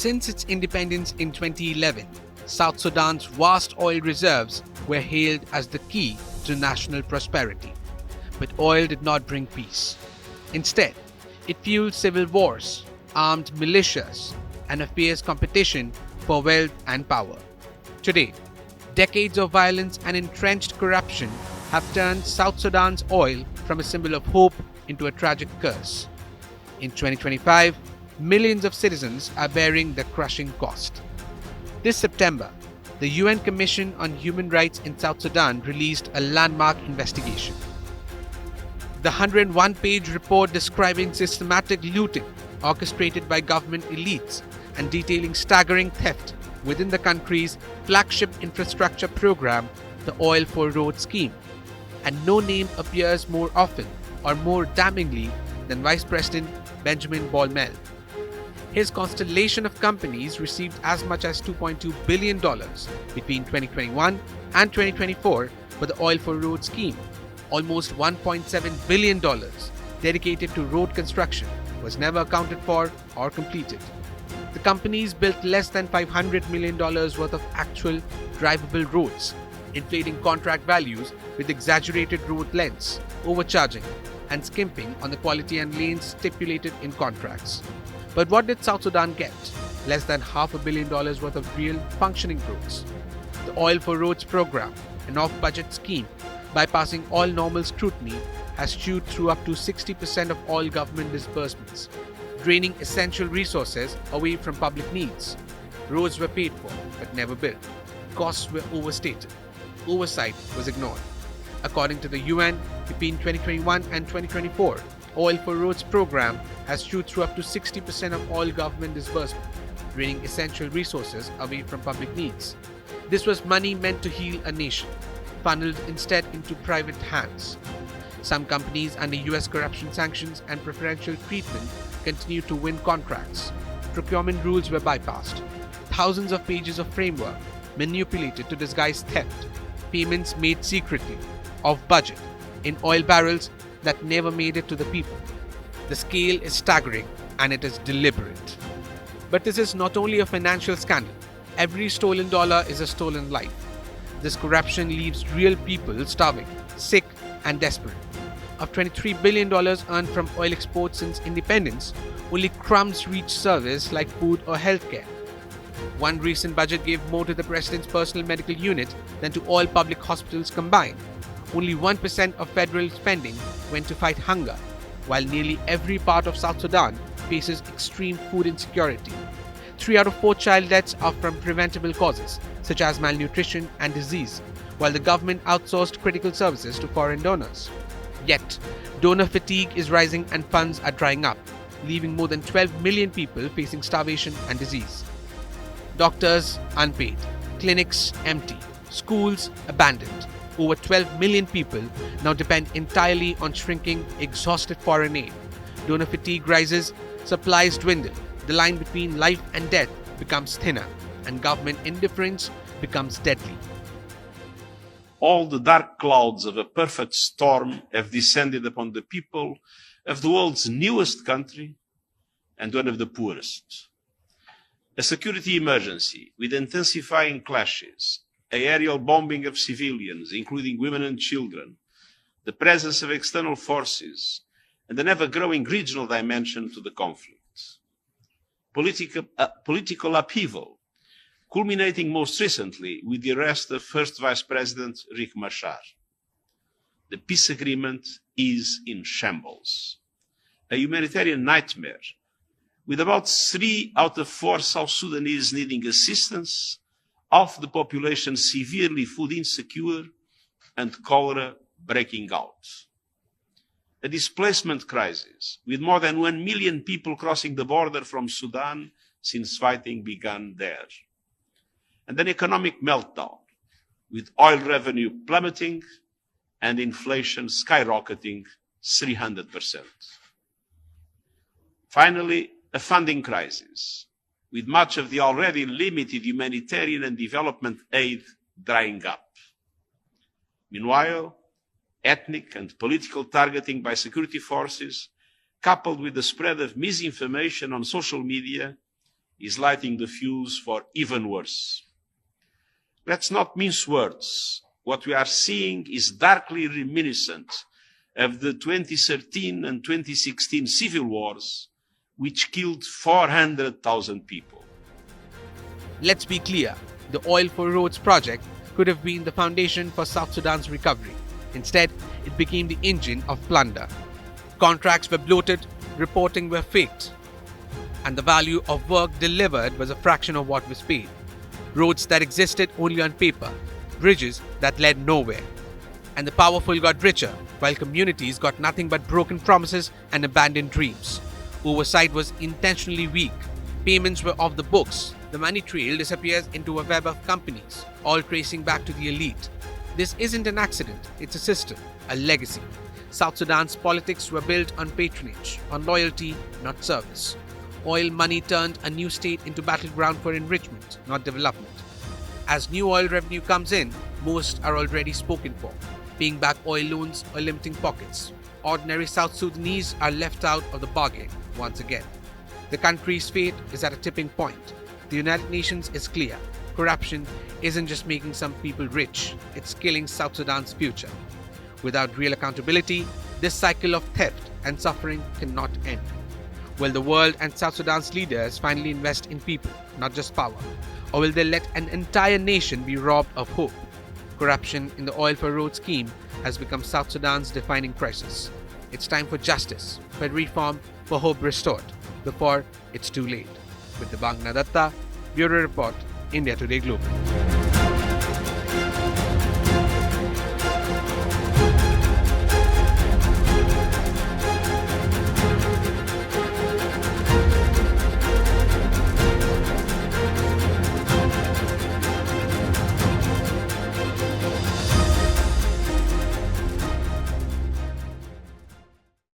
Since its independence in 2011, South Sudan's vast oil reserves were hailed as the key to national prosperity. But oil did not bring peace. Instead, it fueled civil wars, armed militias, and a fierce competition for wealth and power. Today, decades of violence and entrenched corruption have turned South Sudan's oil from a symbol of hope into a tragic curse. In 2025, millions of citizens are bearing the crushing cost. This September, the UN Commission on Human Rights in South Sudan released a landmark investigation. The 101-page report describing systematic looting orchestrated by government elites and detailing staggering theft within the country's flagship infrastructure program, the Oil for Road scheme. And no name appears more often or more damningly than Vice President Benjamin Bolmel. His constellation of companies received as much as $2.2 billion between 2021 and 2024 for the Oil for Road scheme. Almost $1.7 billion dedicated to road construction was never accounted for or completed. The companies built less than $500 million worth of actual drivable roads, inflating contract values with exaggerated road lengths, overcharging, and skimping on the quality and lanes stipulated in contracts. But what did South Sudan get? Less than $500 million worth of real functioning roads. The Oil for Roads program, an off-budget scheme, bypassing all normal scrutiny, has chewed through up to 60% of all government disbursements, draining essential resources away from public needs. Roads were paid for, but never built. Costs were overstated. Oversight was ignored. According to the UN, between 2021 and 2024, Oil for Roads program has chewed through up to 60% of all government disbursement, draining essential resources away from public needs. This was money meant to heal a nation, funneled instead into private hands. Some companies under US corruption sanctions and preferential treatment continue to win contracts. Procurement rules were bypassed. Thousands of pages of framework manipulated to disguise theft. Payments made secretly, off budget, in oil barrels that never made it to the people. The scale is staggering and it is deliberate. But this is not only a financial scandal. Every stolen dollar is a stolen life. This corruption leaves real people starving, sick, and desperate. Of $23 billion earned from oil exports since independence, only crumbs reach service like food or healthcare. One recent budget gave more to the president's personal medical unit than to all public hospitals combined. Only 1% of federal spending went to fight hunger, while nearly every part of South Sudan faces extreme food insecurity. 3 out of 4 child deaths are from preventable causes, such as malnutrition and disease, while the government outsourced critical services to foreign donors. Yet, donor fatigue is rising and funds are drying up, leaving more than 12 million people facing starvation and disease. Doctors unpaid, clinics empty, schools abandoned. Over 12 million people now depend entirely on shrinking, exhausted foreign aid. Donor fatigue rises, supplies dwindle, the line between life and death becomes thinner, and government indifference becomes deadly. All the dark clouds of a perfect storm have descended upon the people of the world's newest country and one of the poorest. A security emergency with intensifying clashes, aerial bombing of civilians, including women and children, the presence of external forces, and an ever-growing regional dimension to the conflict. Political upheaval, culminating most recently with the arrest of First Vice President Riek Machar. The peace agreement is in shambles. A humanitarian nightmare, with about 3 out of 4 South Sudanese needing assistance, half the population severely food insecure, and cholera breaking out. A displacement crisis, with more than 1 million people crossing the border from Sudan since fighting began there. And an economic meltdown, with oil revenue plummeting and inflation skyrocketing 300%. Finally, a funding crisis, with much of the already limited humanitarian and development aid drying up. Meanwhile, ethnic and political targeting by security forces, coupled with the spread of misinformation on social media, is lighting the fuse for even worse. Let's not mince words. What we are seeing is darkly reminiscent of the 2013 and 2016 civil wars, which killed 400,000 people. Let's be clear, the Oil for Roads project could have been the foundation for South Sudan's recovery. Instead, it became the engine of plunder. Contracts were bloated, reporting were faked, and the value of work delivered was a fraction of what was paid. Roads that existed only on paper, bridges that led nowhere. And the powerful got richer, while communities got nothing but broken promises and abandoned dreams. Oversight was intentionally weak. Payments were off the books. The money trail disappears into a web of companies, all tracing back to the elite. This isn't an accident, it's a system, a legacy. South Sudan's politics were built on patronage, on loyalty, not service. Oil money turned a new state into battleground for enrichment, not development. As new oil revenue comes in, most are already spoken for, paying back oil loans or limiting pockets. Ordinary South Sudanese are left out of the bargain once again. The country's fate is at a tipping point. The United Nations is clear. Corruption isn't just making some people rich, it's killing South Sudan's future. Without real accountability, this cycle of theft and suffering cannot end. Will the world and South Sudan's leaders finally invest in people, not just power? Or will they let an entire nation be robbed of hope? Corruption in the Oil for Roads scheme has become South Sudan's defining crisis. It's time for justice, for reform, for hope restored, before it's too late. With Devang Nadatta, Bureau Report, India Today Global.